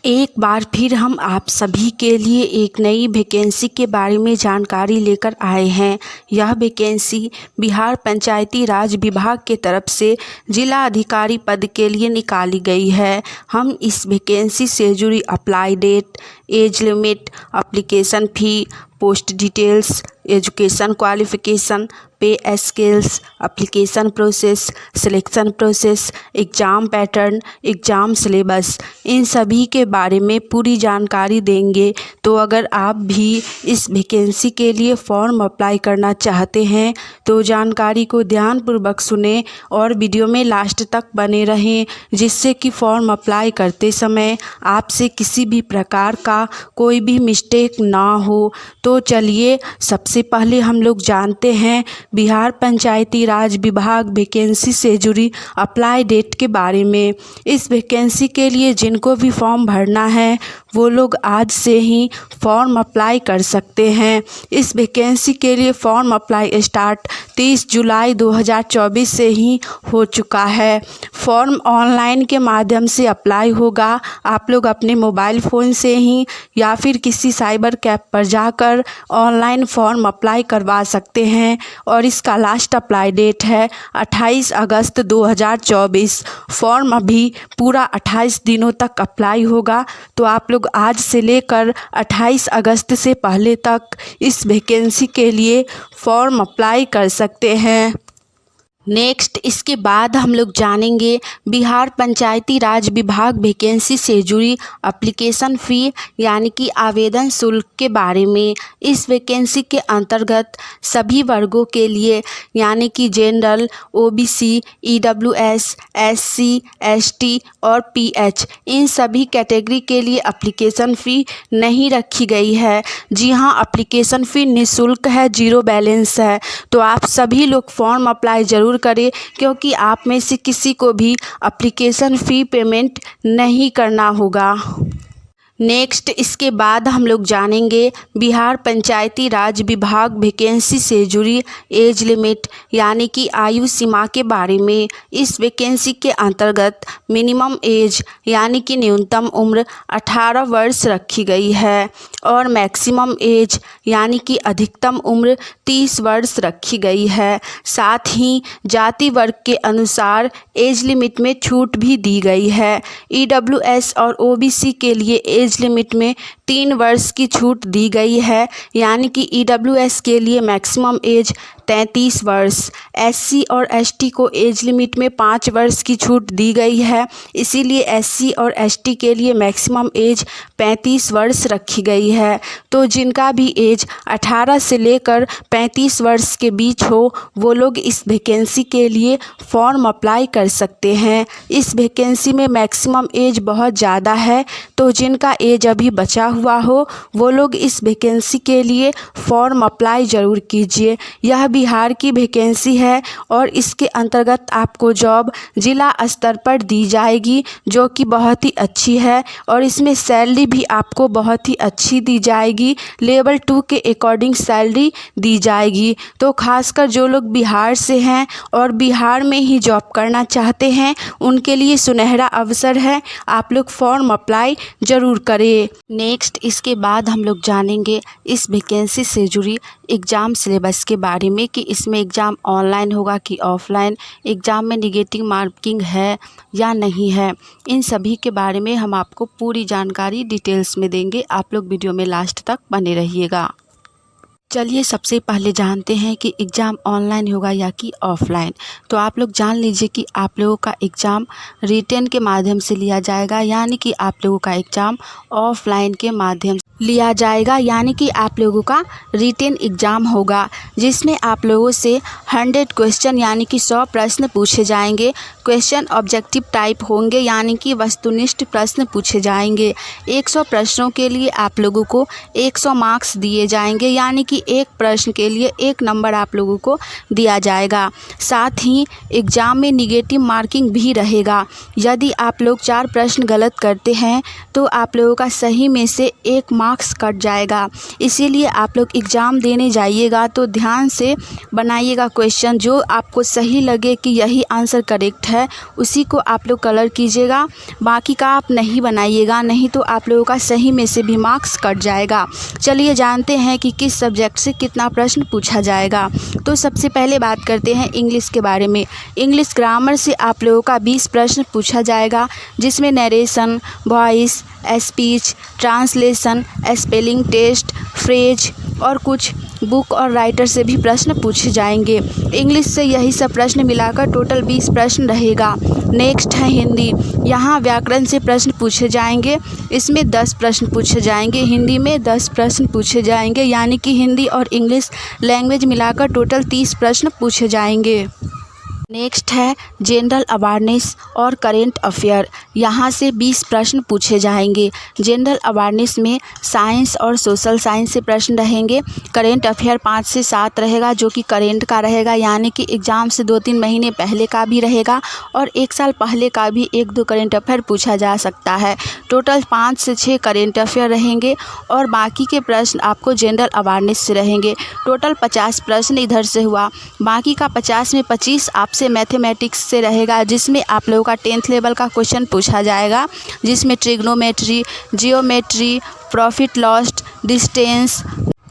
एक बार फिर हम आप सभी के लिए एक नई वैकेंसी के बारे में जानकारी लेकर आए हैं। यह वैकेंसी बिहार पंचायती राज विभाग के तरफ से जिला अधिकारी पद के लिए निकाली गई है। हम इस वैकेंसी से जुड़ी apply date, age limit, application fee, post details, education qualification, pay scales, application process, selection process, exam pattern, exam syllabus, इन सभी के बारे में पूरी जानकारी देंगे। तो अगर आप भी इस वैकेंसी के लिए फॉर्म अप्लाई करना चाहते हैं तो जानकारी को ध्यानपूर्वक सुनें और वीडियो में लास्ट तक बने रहें, जिससे कि फॉर्म अप्लाई करते समय आपसे किसी भी प्रकार का कोई भी मिस्टेक ना हो। तो चलिए सबसे पहले हम लोग जानते हैं बिहार पंचायती राज विभाग वैकेंसी से जुड़ी अप्लाई डेट के बारे में। इस वैकेंसी के लिए जिनको भी फॉर्म भरना है वो लोग आज से ही फॉर्म अप्लाई कर सकते हैं। इस वैकेंसी के लिए फॉर्म अप्लाई स्टार्ट 30 जुलाई 2024 से ही हो चुका है। फॉर्म ऑनलाइन के माध्यम से अप्लाई होगा। आप लोग अपने मोबाइल फ़ोन से ही या फिर किसी साइबर कैफ़े पर जाकर ऑनलाइन फॉर्म अप्लाई करवा सकते हैं और इसका लास्ट अप्लाई डेट है 28 अगस्त 2024। फॉर्म अभी पूरा 28 दिनों तक अप्लाई होगा, तो आप लोग आज से लेकर 28 अगस्त से पहले तक इस वैकेंसी के लिए फॉर्म अप्लाई कर सकते हैं। नेक्स्ट इसके बाद हम लोग जानेंगे बिहार पंचायती राज विभाग वैकेंसी से जुड़ी एप्लीकेशन फ़ी यानी कि आवेदन शुल्क के बारे में। इस वैकेंसी के अंतर्गत सभी वर्गों के लिए यानी कि general, OBC, EWS, SC, ST और पीएच, इन सभी कैटेगरी के लिए एप्लीकेशन फ़ी नहीं रखी गई है। जी हाँ, एप्लीकेशन फ़ी निःशुल्क है, जीरो बैलेंस है। तो आप सभी लोग फॉर्म अप्लाई ज़रूर करें, क्योंकि आप में से किसी को भी एप्लीकेशन फ़ी पेमेंट नहीं करना होगा। नेक्स्ट इसके बाद हम लोग जानेंगे बिहार पंचायती राज विभाग वैकेंसी से जुड़ी एज लिमिट यानी कि आयु सीमा के बारे में। इस वैकेंसी के अंतर्गत मिनिमम एज यानी कि न्यूनतम उम्र 18 वर्ष रखी गई है और मैक्सिमम एज यानी कि अधिकतम उम्र 30 वर्ष रखी गई है। साथ ही जाति वर्ग के अनुसार एज लिमिट में छूट भी दी गई है। ईडब्ल्यूएस और ओबीसी के लिए एज लिमिट में 3 वर्ष की छूट दी गई है, यानी कि ईडब्ल्यूएस के लिए मैक्सिमम एज 33 वर्ष। एससी और एसटी को एज लिमिट में 5 वर्ष की छूट दी गई है, इसीलिए एससी और एसटी के लिए मैक्सिमम एज 35 वर्ष रखी गई है। तो जिनका भी एज 18 से लेकर 35 वर्ष के बीच हो वो लोग इस वैकेंसी के लिए फॉर्म अप्लाई कर सकते हैं। इस वैकेंसी में मैक्सिमम एज बहुत ज़्यादा है, तो जिनका एज अभी बचा हुआ हो वो लोग इस वैकेंसी के लिए फॉर्म अप्लाई ज़रूर कीजिए। यह बिहार की वैकेंसी है और इसके अंतर्गत आपको जॉब जिला स्तर पर दी जाएगी, जो कि बहुत ही अच्छी है और इसमें सैलरी भी आपको बहुत ही अच्छी दी जाएगी। लेवल 2 के अकॉर्डिंग सैलरी दी जाएगी। तो खासकर जो लोग बिहार से हैं और बिहार में ही जॉब करना चाहते हैं उनके लिए सुनहरा अवसर है, आप लोग फॉर्म अप्लाई ज़रूर करें। नेक्स्ट इसके बाद हम लोग जानेंगे इस वैकेंसी से जुड़ी एग्ज़ाम सिलेबस के बारे में कि इसमें एग्ज़ाम ऑनलाइन होगा कि ऑफलाइन, एग्ज़ाम में नेगेटिव मार्किंग है या नहीं है। इन सभी के बारे में हम आपको पूरी जानकारी डिटेल्स में देंगे, आप लोग वीडियो में लास्ट तक बने रहिएगा। चलिए सबसे पहले जानते हैं कि एग्ज़ाम ऑनलाइन होगा या कि ऑफ़लाइन। तो आप लोग जान लीजिए कि आप लोगों का एग्ज़ाम रिटन के माध्यम से लिया जाएगा, यानी कि आप लोगों का एग्ज़ाम ऑफ़लाइन के माध्यम से लिया जाएगा, यानी कि आप लोगों का रिटन एग्ज़ाम होगा, जिसमें आप लोगों से 100 क्वेश्चन यानी कि 100 प्रश्न पूछे जाएंगे। क्वेश्चन ऑब्जेक्टिव टाइप होंगे, यानी कि वस्तुनिष्ठ प्रश्न पूछे जाएंगे। 100 प्रश्नों के लिए आप लोगों को 100 मार्क्स दिए जाएंगे, यानी कि एक प्रश्न के लिए 1 नंबर आप लोगों को दिया जाएगा। साथ ही एग्ज़ाम में निगेटिव मार्किंग भी रहेगा। यदि आप लोग 4 प्रश्न गलत करते हैं तो आप लोगों का सही में से 1 मार्क्स कट जाएगा। इसीलिए आप लोग एग्ज़ाम देने जाइएगा तो ध्यान से बनाइएगा क्वेश्चन, जो आपको सही लगे कि यही आंसर करेक्ट है उसी को आप लोग कलर कीजिएगा, बाकी का आप नहीं बनाइएगा, नहीं तो आप लोगों का सही में से भी मार्क्स कट जाएगा। चलिए जानते हैं कि किस सब्जेक्ट से कितना प्रश्न पूछा जाएगा। तो सबसे पहले बात करते हैं इंग्लिश के बारे में। इंग्लिश ग्रामर से आप लोगों का 20 प्रश्न पूछा जाएगा, जिसमें narration, voice, speech, translation, spelling test, phrase और कुछ बुक और राइटर से भी प्रश्न पूछे जाएंगे। इंग्लिश से यही सब प्रश्न मिलाकर टोटल 20 प्रश्न रहेगा। नेक्स्ट है हिंदी। यहाँ व्याकरण से प्रश्न पूछे जाएंगे, इसमें 10 प्रश्न पूछे जाएंगे। हिंदी में 10 प्रश्न पूछे जाएंगे, यानी कि हिंदी और इंग्लिश लैंग्वेज मिलाकर टोटल 30 प्रश्न पूछे जाएंगे। नेक्स्ट है जनरल अवेयरनेस और करेंट अफेयर। यहाँ से 20 प्रश्न पूछे जाएंगे। जनरल अवेयरनेस में साइंस और सोशल साइंस से प्रश्न रहेंगे। करेंट अफेयर 5 से 7 रहेगा, जो कि करेंट का रहेगा, यानी कि एग्ज़ाम से 2-3 महीने पहले का भी रहेगा और 1 साल पहले का भी 1-2 करेंट अफेयर पूछा जा सकता है। टोटल 5 से 6 करेंट अफेयर रहेंगे और बाकी के प्रश्न आपको जनरल अवेयरनेस से रहेंगे। टोटल 50 प्रश्न इधर से हुआ, बाकी का 50 में 25 आपसे मैथमेटिक्स से रहेगा, जिसमें आप लोगों का 10th लेवल का क्वेश्चन पूछा जाएगा, जिसमें trigonometry, geometry, profit loss, distance,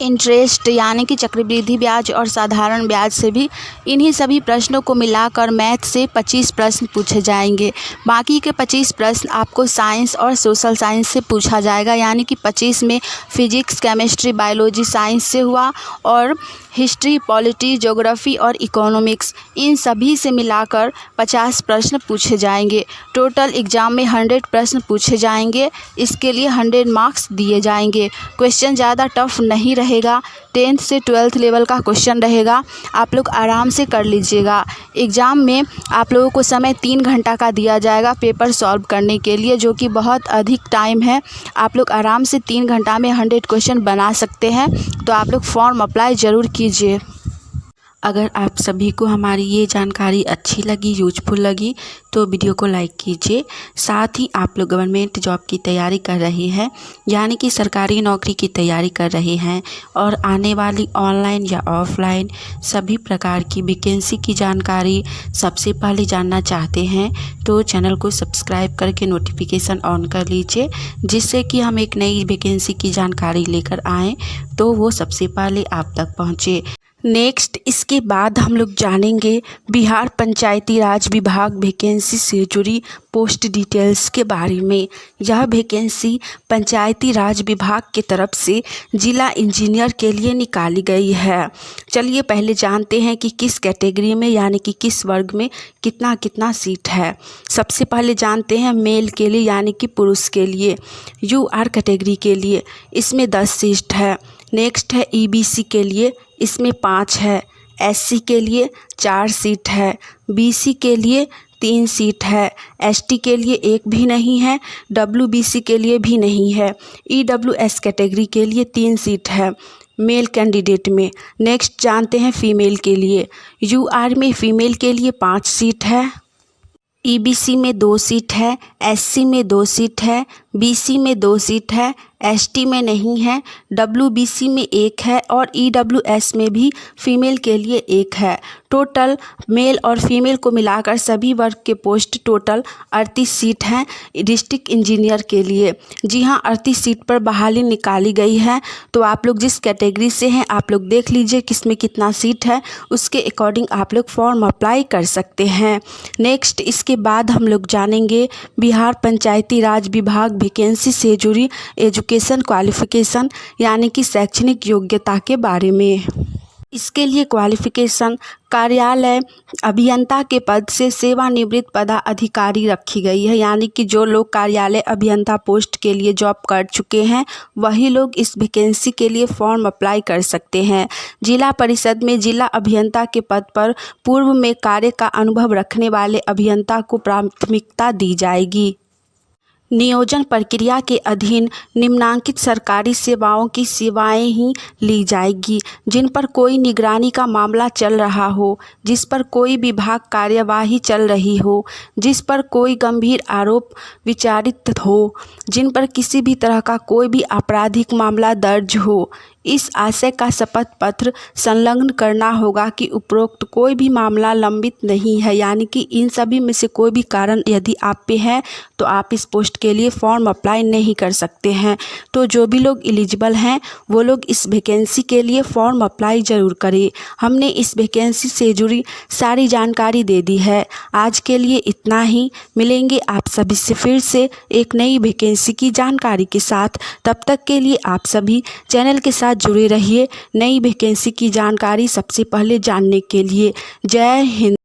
interest यानी कि चक्रवृद्धि ब्याज और साधारण ब्याज से भी इन्हीं सभी प्रश्नों को मिलाकर मैथ से 25 प्रश्न पूछे जाएंगे। बाकी के 25 प्रश्न आपको साइंस और सोशल साइंस से पूछा जाएगा, यानी कि 25 में फिजिक्स, केमिस्ट्री, बायोलॉजी, साइंस से हुआ और हिस्ट्री, पॉलिटी, ज्योग्राफी और इकोनॉमिक्स, इन सभी से मिलाकर 50 प्रश्न पूछे जाएंगे। टोटल एग्ज़ाम में 100 प्रश्न पूछे जाएंगे, इसके लिए 100 मार्क्स दिए जाएंगे। क्वेश्चन ज़्यादा टफ नहीं रहेगा, 10th से 12th लेवल का क्वेश्चन रहेगा, आप लोग आराम से कर लीजिएगा। एग्ज़ाम में आप लोगों को समय 3 घंटा का दिया जाएगा पेपर सॉल्व करने के लिए, जो कि बहुत अधिक टाइम है। आप लोग आराम से 3 घंटा में 100 क्वेश्चन बना सकते हैं, तो आप लोग फॉर्म अप्लाई ज़रूर कीजिए। अगर आप सभी को हमारी ये जानकारी अच्छी लगी, यूजफुल लगी, तो वीडियो को लाइक कीजिए। साथ ही आप लोग गवर्नमेंट जॉब की तैयारी कर रहे हैं, यानी कि सरकारी नौकरी की तैयारी कर रहे हैं और आने वाली ऑनलाइन या ऑफलाइन सभी प्रकार की वैकेंसी की जानकारी सबसे पहले जानना चाहते हैं, तो चैनल को सब्सक्राइब करके नोटिफिकेशन ऑन कर लीजिए, जिससे कि हम एक नई वैकेंसी की जानकारी लेकर आएँ तो वो सबसे पहले आप तक पहुँचे। नेक्स्ट इसके बाद हम लोग जानेंगे बिहार पंचायती राज विभाग वैकेंसी से जुड़ी पोस्ट डिटेल्स के बारे में। यह वैकेंसी पंचायती राज विभाग की तरफ से जिला इंजीनियर के लिए निकाली गई है। चलिए पहले जानते हैं कि किस कैटेगरी में, यानी कि किस वर्ग में कितना कितना सीट है। सबसे पहले जानते हैं मेल के लिए, यानी कि पुरुष के लिए। यूआर कैटेगरी के लिए इसमें 10 सीट है। नेक्स्ट है ईबीसी के लिए, इसमें 5 है। एससी के लिए 4 सीट है। बीसी के लिए 3 सीट है। एसटी के लिए 1 भी नहीं है। डब्ल्यूबीसी के लिए भी नहीं है। ईडब्ल्यूएस कैटेगरी के लिए 3 सीट है मेल कैंडिडेट में। नेक्स्ट जानते हैं फीमेल के लिए। यूआर में फीमेल के लिए 5 सीट है। ईबीसी में 2 सीट है। एससी में 2 सीट है। बीसी में 2 सीट है। एसटी में नहीं है। डब्ल्यूबीसी में 1 है और ईडब्ल्यूएस में भी फीमेल के लिए 1 है। टोटल मेल और फीमेल को मिलाकर सभी वर्ग के पोस्ट टोटल 38 सीट हैं डिस्ट्रिक्ट इंजीनियर के लिए। जी हाँ, 38 सीट पर बहाली निकाली गई है। तो आप लोग जिस कैटेगरी से हैं आप लोग देख लीजिए किसमें कितना सीट है, उसके अकॉर्डिंग आप लोग फॉर्म अप्लाई कर सकते हैं। नेक्स्ट इसके बाद हम लोग जानेंगे बिहार पंचायती राज विभाग वैकेंसी से जुड़ी एजुकेशन क्वालिफिकेशन, यानी कि शैक्षणिक योग्यता के बारे में। इसके लिए क्वालिफिकेशन कार्यालय अभियंता के पद से सेवानिवृत्त पदाधिकारी रखी गई है, यानी कि जो लोग कार्यालय अभियंता पोस्ट के लिए जॉब कर चुके हैं वही लोग इस वैकेंसी के लिए फॉर्म अप्लाई कर सकते हैं। जिला परिषद में जिला अभियंता के पद पर पूर्व में कार्य का अनुभव रखने वाले अभियंता को प्राथमिकता दी जाएगी। नियोजन प्रक्रिया के अधीन निम्नलिखित सरकारी सेवाओं की सेवाएं ही ली जाएगी, जिन पर कोई निगरानी का मामला चल रहा हो, जिस पर कोई विभाग कार्यवाही चल रही हो, जिस पर कोई गंभीर आरोप विचारित हो, जिन पर किसी भी तरह का कोई भी आपराधिक मामला दर्ज हो। इस आशय का शपथ पत्र संलग्न करना होगा कि उपरोक्त कोई भी मामला लंबित नहीं है, यानी कि इन सभी में से कोई भी कारण यदि आप पे है तो आप इस पोस्ट के लिए फॉर्म अप्लाई नहीं कर सकते हैं। तो जो भी लोग एलिजिबल हैं वो लोग इस वैकेंसी के लिए फॉर्म अप्लाई ज़रूर करें। हमने इस वैकेंसी से जुड़ी सारी जानकारी दे दी है। आज के लिए इतना ही। मिलेंगे आप सभी से फिर से एक नई वैकेंसी की जानकारी के साथ। तब तक के लिए आप सभी चैनल के साथ जुड़े रहिए नई वैकेंसी की जानकारी सबसे पहले जानने के लिए। जय हिंद।